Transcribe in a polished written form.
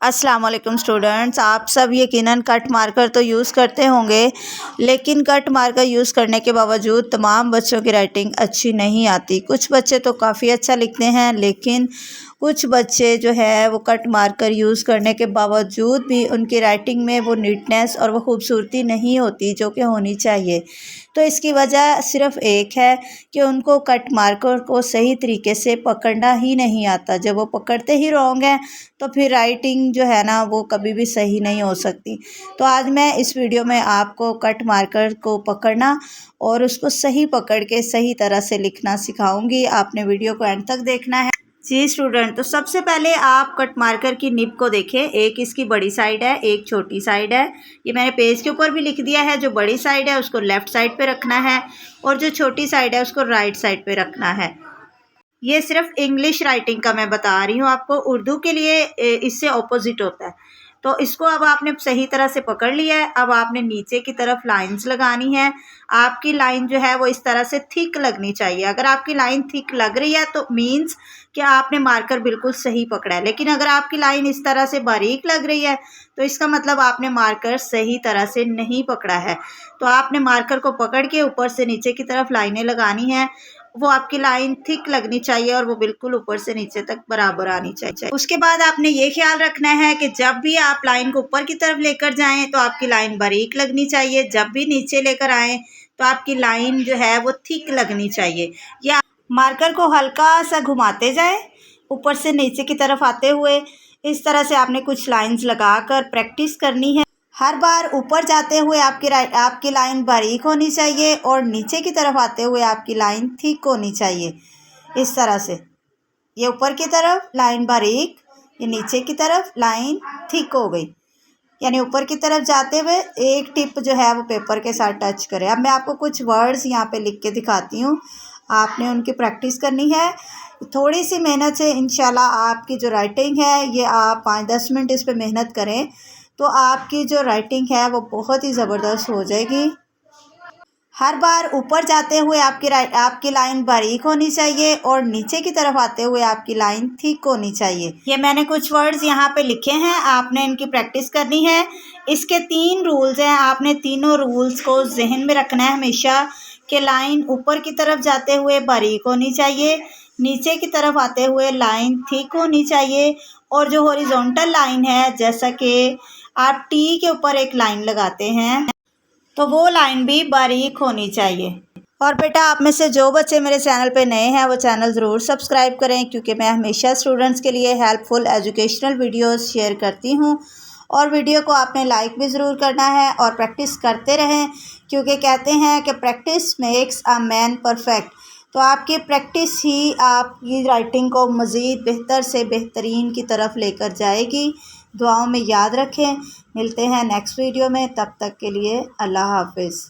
अस्सलाम वालेकुम स्टूडेंट्स, आप सब यकीनन कट मार्कर तो यूज़ करते होंगे, लेकिन कट मार्कर यूज़ करने के बावजूद तमाम बच्चों की राइटिंग अच्छी नहीं आती। कुछ बच्चे तो काफ़ी अच्छा लिखते हैं, लेकिन कुछ बच्चे जो है वो कट मार्कर यूज़ करने के बावजूद भी उनकी राइटिंग में वो नीटनेस और वो खूबसूरती नहीं होती जो कि होनी चाहिए। तो इसकी वजह सिर्फ़ एक है कि उनको कट मार्कर को सही तरीके से पकड़ना ही नहीं आता। जब वो पकड़ते ही रॉन्ग हैं तो फिर राइटिंग जो है ना वो कभी भी सही नहीं हो सकती। तो आज मैं इस वीडियो में आपको कट मार्कर को पकड़ना और उसको सही पकड़ के सही तरह से लिखना सिखाऊंगी। आपने वीडियो को एंड तक देखना है। जी स्टूडेंट, तो सबसे पहले आप कट मार्कर की निब को देखें। एक इसकी बड़ी साइड है, एक छोटी साइड है। ये मैंने पेज के ऊपर भी लिख दिया है। जो बड़ी साइड है उसको लेफ़्ट साइड पे रखना है और जो छोटी साइड है उसको राइट साइड पे रखना है। ये सिर्फ इंग्लिश राइटिंग का मैं बता रही हूँ आपको। उर्दू के लिए इससे ऑपोजिट होता है। तो इसको अब आपने सही तरह से पकड़ लिया है। अब आपने नीचे की तरफ लाइंस लगानी है। आपकी लाइन जो है वो इस तरह से थिक लगनी चाहिए। अगर आपकी लाइन थिक लग रही है तो मीन्स कि आपने मार्कर बिल्कुल सही पकड़ा है। लेकिन अगर आपकी लाइन इस तरह से बारीक लग रही है तो इसका मतलब आपने मार्कर सही तरह से नहीं पकड़ा है। तो आपने मार्कर को पकड़ के ऊपर से नीचे की तरफ लाइनें लगानी है। वो आपकी लाइन थिक लगनी चाहिए और वो बिल्कुल ऊपर से नीचे तक बराबर आनी चाहिए। उसके बाद आपने ये ख्याल रखना है कि जब भी आप लाइन को ऊपर की तरफ लेकर जाएं तो आपकी लाइन बारीक लगनी चाहिए। जब भी नीचे लेकर आएँ तो आपकी लाइन जो है वो थिक लगनी चाहिए। या मार्कर को हल्का सा घुमाते जाएं ऊपर से नीचे की तरफ आते हुए। इस तरह से आपने कुछ लाइंस लगाकर प्रैक्टिस करनी है। हर बार ऊपर जाते हुए आपकी लाइन बारीक होनी चाहिए और नीचे की तरफ आते हुए आपकी लाइन थिक होनी चाहिए। इस तरह से ये ऊपर की तरफ लाइन बारीक, ये नीचे की तरफ लाइन थिक हो गई। यानी ऊपर की तरफ जाते हुए एक टिप जो है वो पेपर के साथ टच करें। अब मैं आपको कुछ वर्ड्स यहाँ पे लिख के दिखाती हूँ। आपने उनकी प्रैक्टिस करनी है। थोड़ी सी मेहनत से इंशाल्लाह आपकी जो राइटिंग है ये आप 5-10 मिनट इस पे मेहनत करें तो आपकी जो राइटिंग है वो बहुत ही ज़बरदस्त हो जाएगी। हर बार ऊपर जाते हुए आपकी लाइन बारीक होनी चाहिए और नीचे की तरफ आते हुए आपकी लाइन थिक होनी चाहिए। ये मैंने कुछ वर्ड्स यहाँ पे लिखे हैं, आपने इनकी प्रैक्टिस करनी है। इसके 3 रूल्स हैं। आपने तीनों रूल्स को जहन में रखना है हमेशा कि लाइन ऊपर की तरफ जाते हुए बारीक होनी चाहिए, नीचे की तरफ आते हुए लाइन थिक होनी चाहिए और जो हॉरिजॉन्टल लाइन है, जैसा कि आप टी के ऊपर एक लाइन लगाते हैं तो वो लाइन भी बारीक होनी चाहिए। और बेटा, आप में से जो बच्चे मेरे चैनल पे नए हैं वो चैनल ज़रूर सब्सक्राइब करें, क्योंकि मैं हमेशा स्टूडेंट्स के लिए हेल्पफुल एजुकेशनल वीडियोस शेयर करती हूँ। और वीडियो को आपने लाइक भी ज़रूर करना है और प्रैक्टिस करते रहें, क्योंकि कहते हैं कि practice makes a man perfect. तो आपकी प्रैक्टिस ही आपकी राइटिंग को मज़ीद बेहतर से बेहतरीन की तरफ लेकर जाएगी। दुआओं में याद रखें। मिलते हैं नेक्स्ट वीडियो में, तब तक के लिए अल्लाह हाफिज़।